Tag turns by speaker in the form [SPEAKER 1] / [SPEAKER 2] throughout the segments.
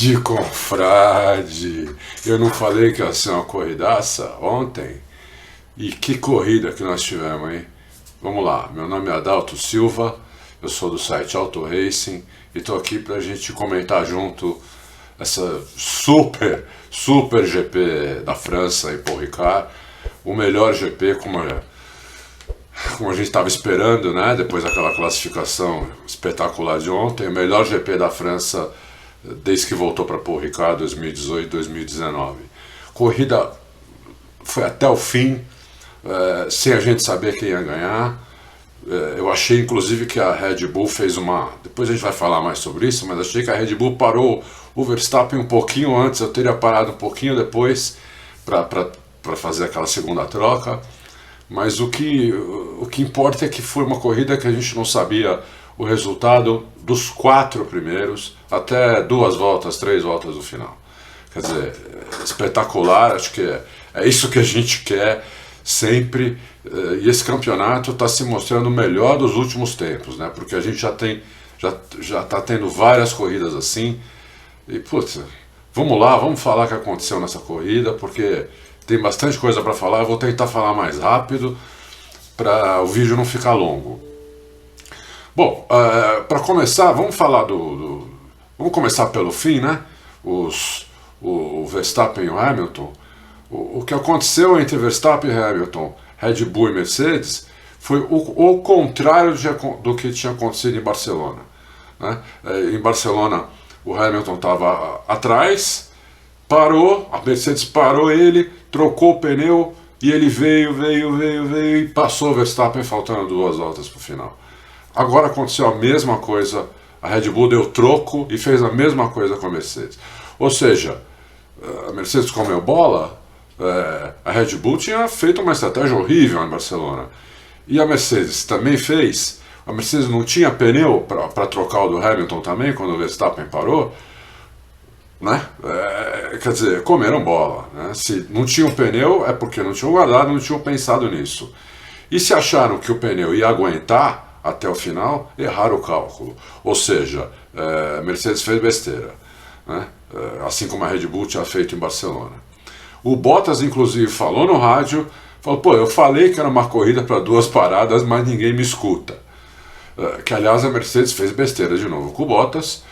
[SPEAKER 1] Grande confrade! Eu não falei que ia ser uma corridaça ontem? E que corrida que nós tivemos, hein? Vamos lá, meu nome é Adalto Silva, eu sou do site Auto Racing e tô aqui pra gente comentar junto essa super GP da França em Paul Ricard, o melhor GP como a gente estava esperando, né? Depois daquela classificação espetacular de ontem, o melhor GP da França desde que voltou para Paul Ricard 2018, 2019. Corrida foi até o fim, sem a gente saber quem ia ganhar. Eu achei inclusive que a Red Bull fez depois a gente vai falar mais sobre isso, mas achei que a Red Bull parou o Verstappen um pouquinho antes, eu teria parado um pouquinho depois para fazer aquela segunda troca. Mas o que importa é que foi uma corrida que a gente não sabia o resultado dos 4 primeiros até 2 voltas, 3 voltas do final. Quer dizer, espetacular, acho que é isso que a gente quer sempre. E esse campeonato está se mostrando o melhor dos últimos tempos, né? Porque a gente já está tendo várias corridas assim. E, putz, vamos lá, vamos falar o que aconteceu nessa corrida, porque tem bastante coisa para falar. Eu vou tentar falar mais rápido para o vídeo não ficar longo. Bom, para começar, vamos falar vamos começar pelo fim, né? O Verstappen e o Hamilton. O que aconteceu entre Verstappen e Hamilton, Red Bull e Mercedes, foi o contrário do que tinha acontecido em Barcelona, né? Em Barcelona, o Hamilton estava atrás, parou, a Mercedes parou ele, trocou o pneu e ele veio e passou o Verstappen faltando 2 voltas para o final. Agora aconteceu a mesma coisa, a Red Bull deu troco e fez a mesma coisa com a Mercedes. Ou seja, a Mercedes comeu bola, a Red Bull tinha feito uma estratégia horrível em Barcelona. E a Mercedes também fez. A Mercedes não tinha pneu para trocar o do Hamilton também, quando o Verstappen parou, né? Quer dizer, comeram bola, né? Se não tinham pneu é porque não tinham guardado, não tinham pensado nisso. E se acharam que o pneu ia aguentar até o final, erraram o cálculo. Ou seja, a Mercedes fez besteira, né? Assim como a Red Bull tinha feito em Barcelona. O Bottas, inclusive, falou no rádio, falou, pô, eu falei que era uma corrida para 2 paradas, mas ninguém me escuta. Que, aliás, a Mercedes fez besteira de novo com o Bottas,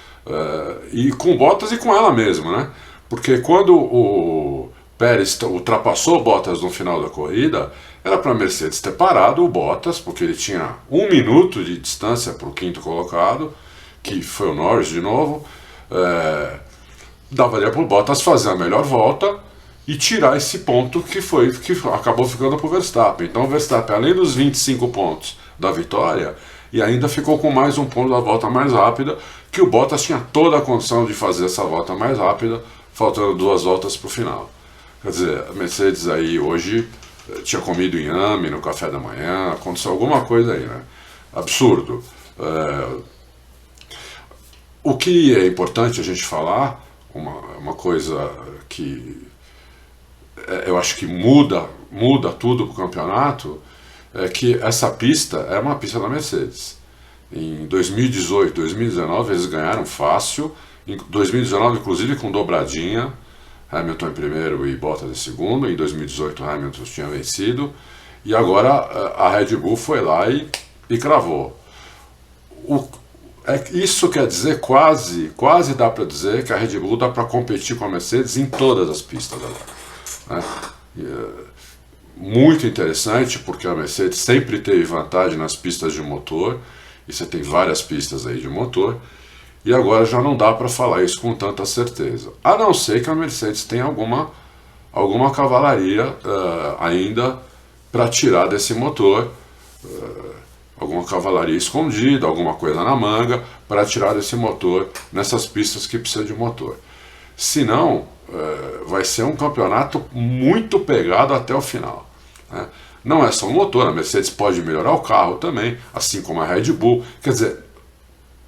[SPEAKER 1] e com o Bottas e com ela mesma, né? Porque quando o Pérez ultrapassou o Bottas no final da corrida, era para a Mercedes ter parado o Bottas, porque ele tinha 1 minuto de distância para o 5º colocado, que foi o Norris de novo. Daria para o Bottas fazer a melhor volta e tirar esse ponto que acabou ficando para o Verstappen. Então o Verstappen, além dos 25 pontos da vitória, e ainda ficou com mais um ponto da volta mais rápida, que o Bottas tinha toda a condição de fazer essa volta mais rápida, faltando 2 voltas para o final. Quer dizer, a Mercedes aí hoje tinha comido inhame no café da manhã, aconteceu alguma coisa aí, né? Absurdo. O que é importante a gente falar, uma coisa que eu acho que muda tudo para o campeonato, é que essa pista é uma pista da Mercedes. Em 2018, 2019 eles ganharam fácil, em 2019 inclusive com dobradinha, Hamilton em primeiro e Bottas em segundo. Em 2018 Hamilton tinha vencido, e agora a Red Bull foi lá e cravou. Isso quer dizer, quase dá para dizer que a Red Bull dá para competir com a Mercedes em todas as pistas agora, né? Muito interessante, porque a Mercedes sempre teve vantagem nas pistas de motor, e você tem várias pistas aí de motor, e agora já não dá para falar isso com tanta certeza, a não ser que a Mercedes tenha alguma cavalaria ainda para tirar desse motor, alguma cavalaria escondida, alguma coisa na manga para tirar desse motor nessas pistas que precisa de motor. Senão, vai ser um campeonato muito pegado até o final, né? Não é só o motor, a Mercedes pode melhorar o carro também, assim como a Red Bull. Quer dizer,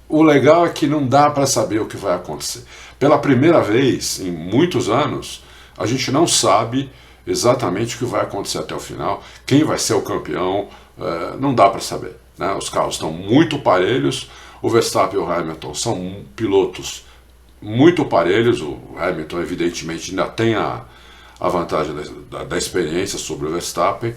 [SPEAKER 1] o legal é que não dá para saber o que vai acontecer. Pela primeira vez em muitos anos, a gente não sabe exatamente o que vai acontecer até o final, quem vai ser o campeão, não dá para saber, né? Os carros estão muito parelhos, o Verstappen e o Hamilton são pilotos muito parelhos. O Hamilton evidentemente ainda tem a vantagem da experiência sobre o Verstappen.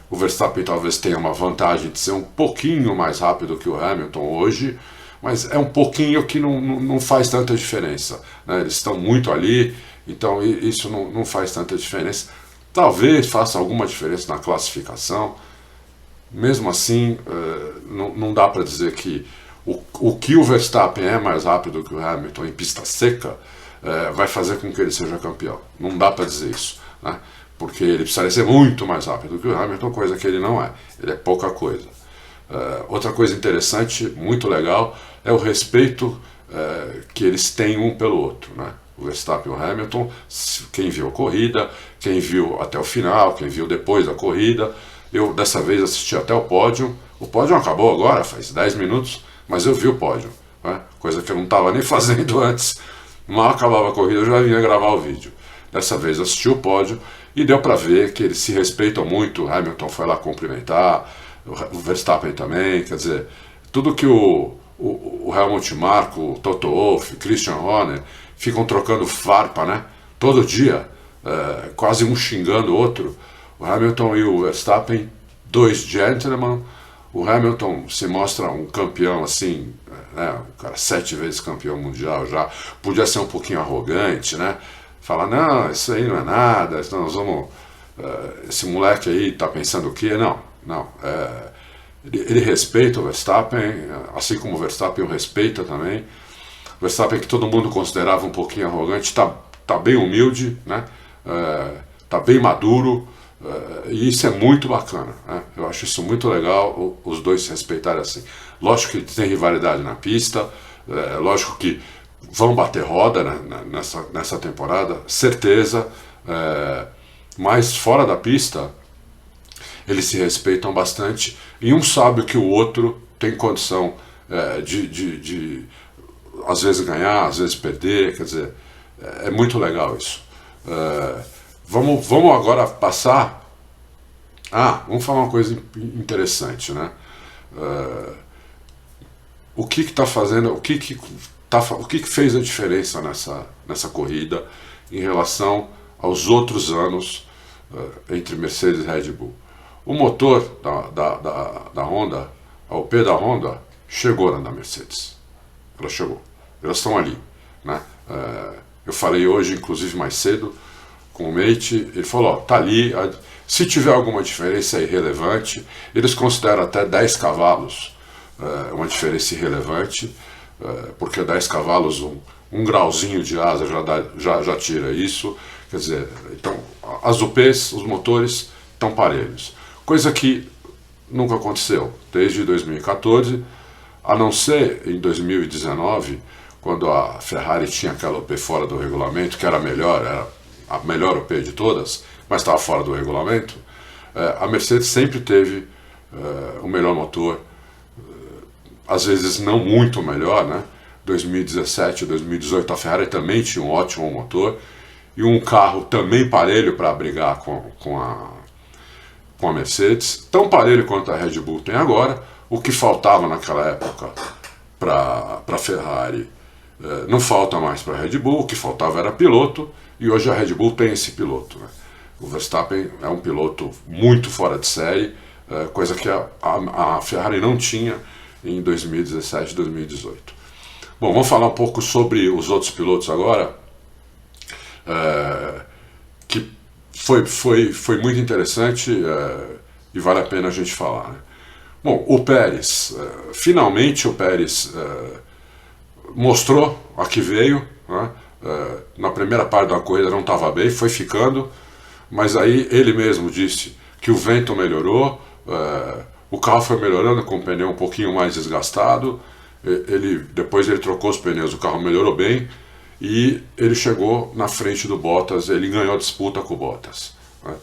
[SPEAKER 1] O Verstappen talvez tenha uma vantagem de ser um pouquinho mais rápido que o Hamilton hoje, mas é um pouquinho que não faz tanta diferença, né? Eles estão muito ali, então isso não faz tanta diferença. Talvez faça alguma diferença na classificação. Mesmo assim, não dá para dizer que o que o Verstappen é mais rápido que o Hamilton em pista seca vai fazer com que ele seja campeão. Não dá para dizer isso, né? Porque ele precisaria ser muito mais rápido que o Hamilton, coisa que ele não é. Ele é pouca coisa. Outra coisa interessante, muito legal, é o respeito que eles têm um pelo outro, né? O Verstappen e o Hamilton, quem viu a corrida, quem viu até o final, quem viu depois da corrida. Eu dessa vez assisti até o pódio. O pódio acabou agora, faz 10 minutos, mas eu vi o pódio, né? Coisa que eu não estava nem fazendo antes. Mal acabava a corrida, eu já vinha gravar o vídeo. Dessa vez eu assisti o pódio e deu para ver que eles se respeitam muito. O Hamilton foi lá cumprimentar, o Verstappen também, quer dizer, tudo que o Helmut Marko, o Toto Wolff, Christian Horner ficam trocando farpa, né? Todo dia, quase um xingando o outro. O Hamilton e o Verstappen, dois gentlemen. O Hamilton se mostra um campeão assim, né? Um cara 7 vezes campeão mundial já. Podia ser um pouquinho arrogante, né? Falar, não, isso aí não é nada, nós vamos, esse moleque aí tá pensando o quê? Não. Ele respeita o Verstappen, assim como o Verstappen o respeita também. O Verstappen, que todo mundo considerava um pouquinho arrogante, tá bem humilde, né? Tá bem maduro, e isso é muito bacana, né? Eu acho isso muito legal, os dois se respeitarem assim. Lógico que tem rivalidade na pista, lógico que vão bater roda, né, nessa temporada, certeza, mas fora da pista eles se respeitam bastante e um sabe que o outro tem condição de às vezes ganhar, às vezes perder, quer dizer, é muito legal isso. Vamos agora passar. Vamos falar uma coisa interessante, né? O que está fazendo, o que fez a diferença nessa corrida em relação aos outros anos entre Mercedes e Red Bull? O motor da Honda, a OP da Honda, chegou na Mercedes. Ela chegou. Elas estão ali, né? Eu falei hoje, inclusive mais cedo, com o Mate, ele falou, tá ali, se tiver alguma diferença é irrelevante. Eles consideram até 10 cavalos uma diferença irrelevante, porque 10 cavalos, um grauzinho de asa já tira isso. Quer dizer, então as UPs, os motores estão parelhos, coisa que nunca aconteceu desde 2014, a não ser em 2019, quando a Ferrari tinha aquela UP fora do regulamento, que era a melhor UP de todas, mas estava fora do regulamento. A Mercedes sempre teve o melhor motor, às vezes não muito melhor, né? 2017 e 2018 a Ferrari também tinha um ótimo motor e um carro também parelho para brigar com a Mercedes, tão parelho quanto a Red Bull tem agora. O que faltava naquela época para a Ferrari não falta mais para a Red Bull, o que faltava era piloto, e hoje a Red Bull tem esse piloto, né? O Verstappen é um piloto muito fora de série, coisa que a Ferrari não tinha em 2017 e 2018. Bom, vamos falar um pouco sobre os outros pilotos agora, que foi muito interessante e vale a pena a gente falar, né? Bom, o Pérez, finalmente o Pérez mostrou a que veio, né? Na primeira parte da corrida não estava bem, foi ficando, mas aí ele mesmo disse que o vento melhorou, o carro foi melhorando com o pneu um pouquinho mais desgastado, depois ele trocou os pneus, o carro melhorou bem e ele chegou na frente do Bottas, ele ganhou a disputa com o Bottas, né?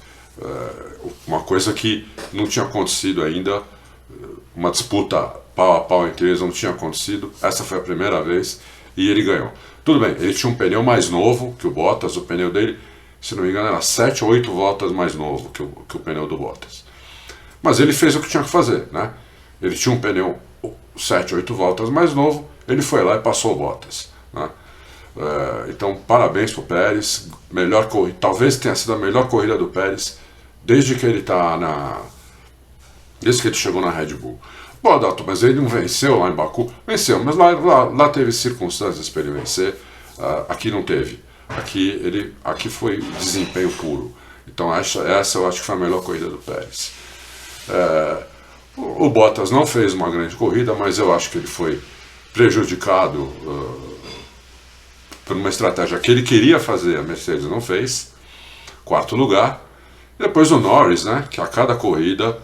[SPEAKER 1] Uma coisa que não tinha acontecido ainda, uma disputa pau a pau entre eles não tinha acontecido, essa foi a primeira vez e ele ganhou. Tudo bem, ele tinha um pneu mais novo que o Bottas, o pneu dele, se não me engano, era 7 ou 8 voltas mais novo que o pneu do Bottas. Mas ele fez o que tinha que fazer, né? Ele tinha um pneu 7, 8 voltas mais novo, ele foi lá e passou o Bottas, né? Então, parabéns para o Pérez, melhor corrida, talvez tenha sido a melhor corrida do Pérez desde que ele desde que ele chegou na Red Bull. Bom, Adalto, mas ele não venceu lá em Baku? Venceu, mas lá teve circunstâncias para ele vencer, aqui não teve. Aqui foi desempenho puro. Então essa eu acho que foi a melhor corrida do Pérez. O Bottas não fez uma grande corrida, mas eu acho que ele foi prejudicado por uma estratégia que ele queria fazer, a Mercedes não fez. Quarto lugar. Depois o Norris, né, que a cada corrida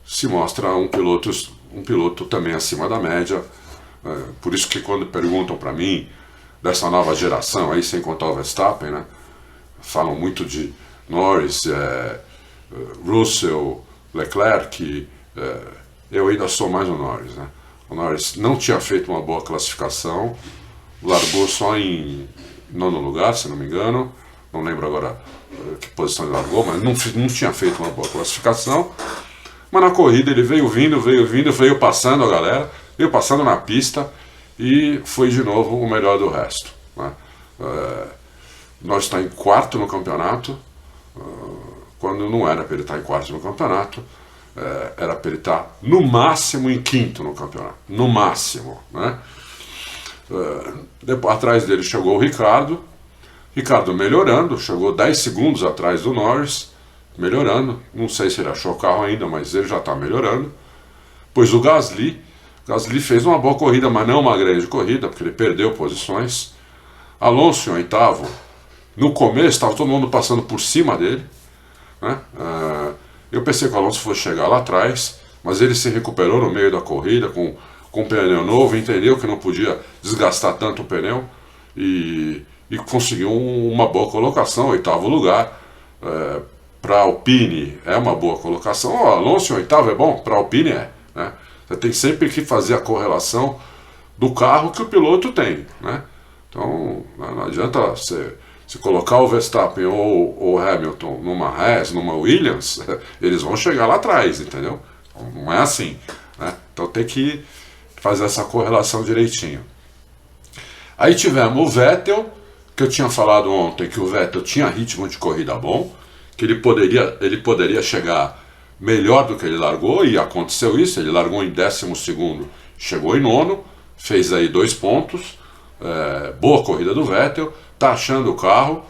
[SPEAKER 1] se mostra um piloto também acima da média. Por isso que quando perguntam para mim dessa nova geração, aí sem contar o Verstappen, né, falam muito de Norris, Russell, Leclerc. Eu ainda sou mais o Norris, né? O Norris não tinha feito uma boa classificação, largou só em 9º lugar, se não me engano, não lembro agora que posição ele largou, mas não tinha feito uma boa classificação. Mas na corrida ele veio passando a galera, veio passando na pista e foi de novo o melhor do resto, né? Nós está em quarto no campeonato, quando não era para ele estar em quarto no campeonato, era para ele estar no máximo em quinto no campeonato, no máximo, né? Atrás dele chegou o Ricardo melhorando, chegou 10 segundos atrás do Norris, melhorando, não sei se ele achou o carro ainda, mas ele já está melhorando. Pois o Gasly fez uma boa corrida, mas não uma grande corrida, porque ele perdeu posições. Alonso em oitavo, no começo estava todo mundo passando por cima dele, né? Eu pensei que o Alonso fosse chegar lá atrás, mas ele se recuperou no meio da corrida com um pneu novo, entendeu que não podia desgastar tanto o pneu e conseguiu uma boa colocação, 8º lugar. Para a Alpine é uma boa colocação. O Alonso em 8º é bom, para a Alpine né? Você tem sempre que fazer a correlação do carro que o piloto tem, né? Então não adianta você colocar o Verstappen ou o Hamilton numa Haas, numa Williams, eles vão chegar lá atrás, entendeu? Não é assim, né? Então tem que fazer essa correlação direitinho. Aí tivemos o Vettel, que eu tinha falado ontem que o Vettel tinha ritmo de corrida bom, que ele poderia chegar melhor do que ele largou, e aconteceu isso. Ele largou em 12º, chegou em 9º, fez aí 2 pontos, boa corrida do Vettel, tá achando o carro.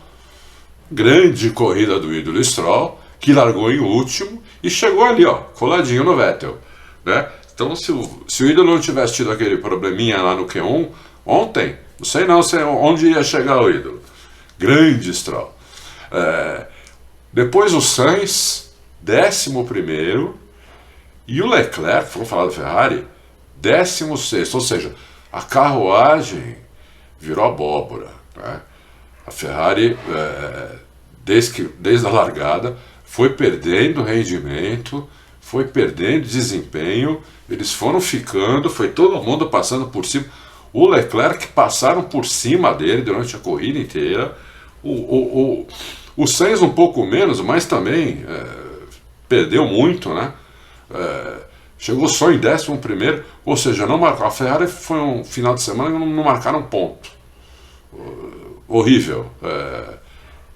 [SPEAKER 1] Grande corrida do ídolo Stroll, que largou em último e chegou ali, ó, coladinho no Vettel, né? Então se o ídolo não tivesse tido aquele probleminha lá no Q1 ontem, não sei onde ia chegar o ídolo. Grande Stroll. Depois o Sainz, 11º, e o Leclerc, vamos falar da Ferrari, 16º, ou seja, a carruagem virou abóbora, né? A Ferrari, desde a largada, foi perdendo rendimento, foi perdendo desempenho, eles foram ficando, foi todo mundo passando por cima. O Leclerc passaram por cima dele durante a corrida inteira. O Sainz um pouco menos, mas também perdeu muito, né? Chegou só em 11º, ou seja, não marcou. A Ferrari foi um final de semana que não marcaram ponto. Horrível.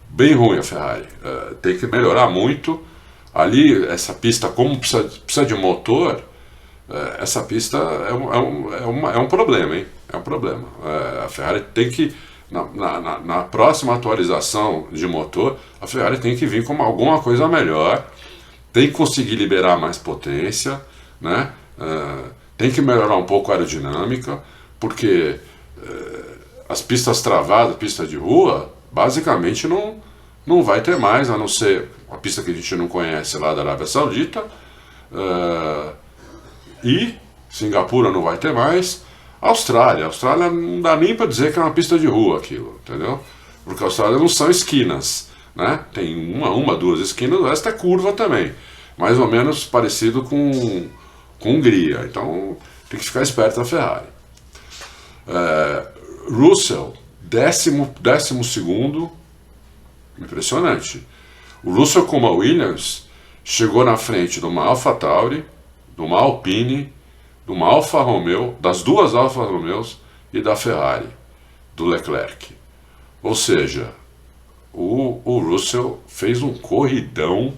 [SPEAKER 1] Bem ruim a Ferrari. Tem que melhorar muito. Ali, essa pista, como precisa de motor, essa pista é um problema, hein? É um problema. A Ferrari tem que, na próxima atualização de motor, a Ferrari tem que vir com alguma coisa melhor, tem que conseguir liberar mais potência, né? Tem que melhorar um pouco a aerodinâmica, porque as pistas travadas, pista de rua, basicamente não vai ter mais, a não ser a pista que a gente não conhece lá da Arábia Saudita, e Singapura não vai ter mais. Austrália não dá nem para dizer que é uma pista de rua aquilo, entendeu? Porque a Austrália não são esquinas, né? Tem uma, 2 esquinas, o resto é curva também, mais ou menos parecido com Hungria. Então tem que ficar esperto a Ferrari. Russell, 12º, impressionante. O Russell, como a Williams, chegou na frente de uma AlphaTauri, de uma Alpine, de uma Alfa Romeo, das 2 Alfa Romeos, e da Ferrari, do Leclerc. Ou seja, o Russell fez um corridão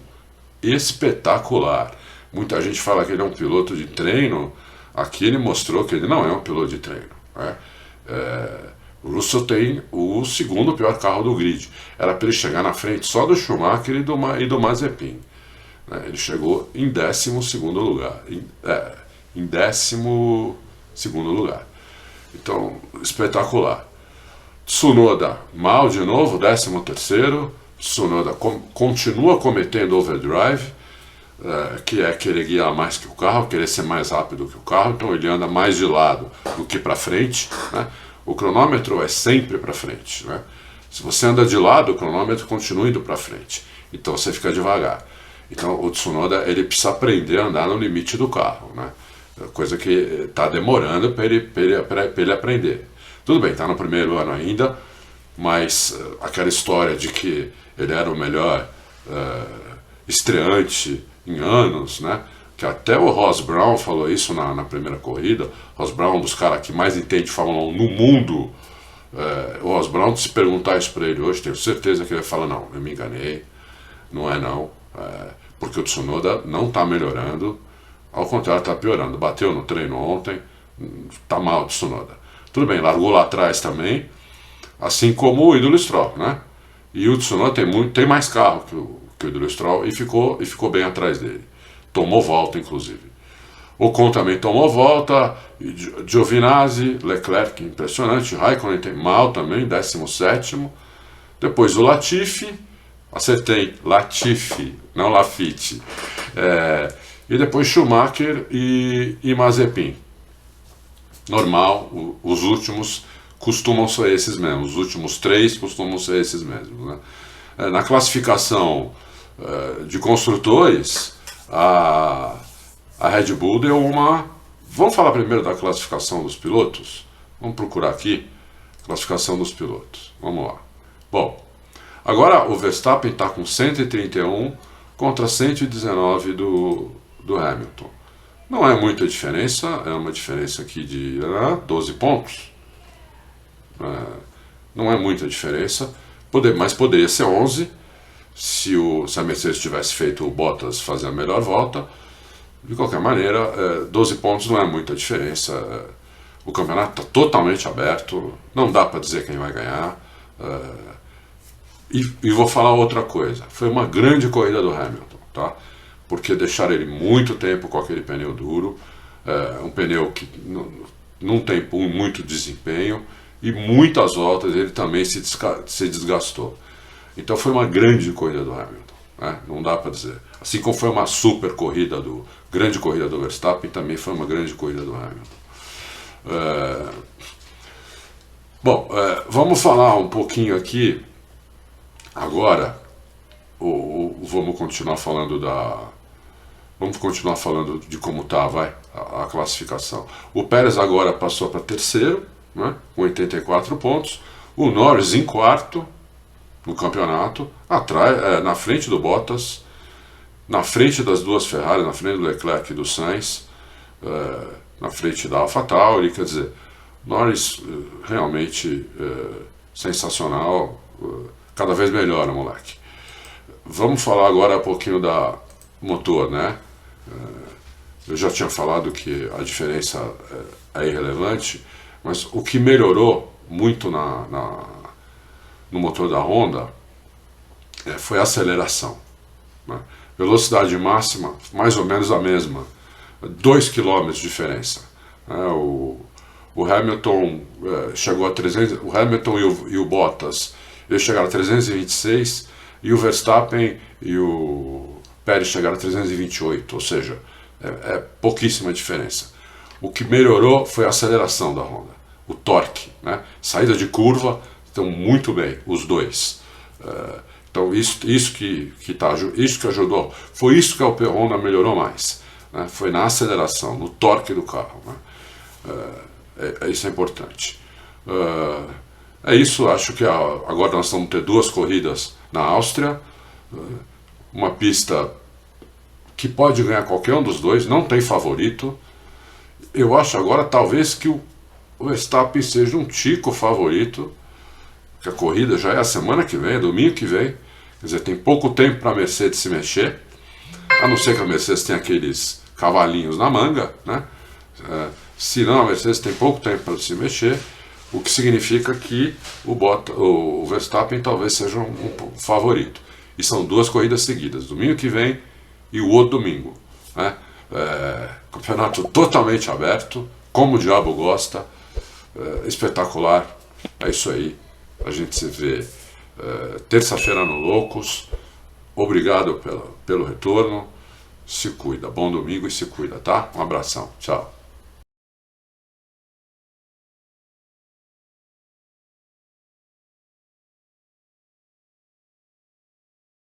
[SPEAKER 1] espetacular. Muita gente fala que ele é um piloto de treino. Aqui ele mostrou que ele não é um piloto de treino, né? O Russell tem o segundo pior carro do grid. Era para ele chegar na frente só do Schumacher e do Mazepin, né? Ele chegou em 12º lugar. Em 12º lugar. Então, espetacular. Tsunoda mal de novo, 13º. Tsunoda continua cometendo overdrive, que é querer guiar mais que o carro, querer ser mais rápido que o carro, então ele anda mais de lado do que para frente, né? O cronômetro é sempre para frente, né? Se você anda de lado, o cronômetro continua indo para frente, então você fica devagar. Então o Tsunoda, ele precisa aprender a andar no limite do carro, né? Coisa que está demorando para ele aprender. Tudo bem, está no primeiro ano ainda, mas aquela história de que ele era o melhor estreante em anos, né? Que até o Ross Brown falou isso na primeira corrida. Ross Brown é um dos caras que mais entende de Fórmula 1 no mundo. O Ross Brown, se perguntar isso para ele hoje, tenho certeza que ele vai falar: não, eu me enganei, não é não, porque o Tsunoda não está melhorando, ao contrário, está piorando. Bateu no treino ontem, está mal o Tsunoda. Tudo bem, largou lá atrás também, assim como o Idolo Stroll, né? E o Tsunoda tem mais carro que o Idolo Stroll e ficou bem atrás dele. Tomou volta, inclusive. Ocon também tomou volta, Giovinazzi, Leclerc, impressionante, Raikkonen tem mal também, 17º. Depois o Latifi, acertei, Latifi, não Lafitte. E depois Schumacher e Mazepin. Normal, os últimos costumam ser esses mesmos, os últimos 3 costumam ser esses mesmos, né? Na classificação de construtores, a Red Bull deu uma... Vamos falar primeiro da classificação dos pilotos? Vamos procurar aqui, classificação dos pilotos, vamos lá. Bom, agora o Verstappen está com 131 contra 119 do Hamilton. Não é muita diferença, é uma diferença aqui de 12 pontos. Não é muita diferença, mas poderia ser 11 se a Mercedes tivesse feito o Bottas fazer a melhor volta. De qualquer maneira, 12 pontos não é muita diferença. O campeonato está totalmente aberto, não dá para dizer quem vai ganhar. E vou falar outra coisa, foi uma grande corrida do Hamilton, tá? Porque deixaram ele muito tempo com aquele pneu duro, um pneu que não tem muito desempenho, e muitas voltas ele também se desgastou. Então foi uma grande corrida do Hamilton, né? Não dá para dizer. Assim como foi uma super corrida grande corrida do Verstappen, também foi uma grande corrida do Hamilton. Vamos falar um pouquinho aqui agora. Vamos continuar falando de como está, a classificação. O Pérez agora passou para terceiro, né, com 84 pontos. O Norris em quarto no campeonato, atrás, na frente do Bottas, na frente das duas Ferrari, na frente do Leclerc e do Sainz, na frente da AlphaTauri. Quer dizer, Norris realmente sensacional, cada vez melhor, moleque. Vamos falar agora um pouquinho da motor, né? Eu já tinha falado que a diferença é irrelevante, mas o que melhorou muito no motor da Honda foi a aceleração, né? Velocidade máxima, mais ou menos a mesma, 2 km de diferença, né? O Hamilton chegou a 300, o Hamilton e o Bottas, eles chegaram a 326, e o Verstappen e o Pérez chegaram a 328, ou seja, pouquíssima diferença. O que melhorou foi a aceleração da Honda, o torque, né? Saída de curva, estão muito bem, os dois. Então isso que ajudou, foi isso que a Honda melhorou mais, né? Foi na aceleração, no torque do carro, né? Isso é importante. É isso, acho que agora nós vamos ter 2 corridas na Áustria, uma pista que pode ganhar qualquer um dos dois, não tem favorito. Eu acho agora talvez que o Verstappen seja um tico favorito, que a corrida já é a semana que vem, é domingo que vem, quer dizer, tem pouco tempo para a Mercedes se mexer, a não ser que a Mercedes tenha aqueles cavalinhos na manga, né? Se não, a Mercedes tem pouco tempo para se mexer, o que significa que o Verstappen talvez seja um favorito. E são 2 corridas seguidas, domingo que vem e o outro domingo, né? Campeonato totalmente aberto, como o diabo gosta, espetacular. É isso aí, a gente se vê terça-feira no Loucos. Obrigado pelo retorno, se cuida, bom domingo e se cuida, tá? Um abração, tchau.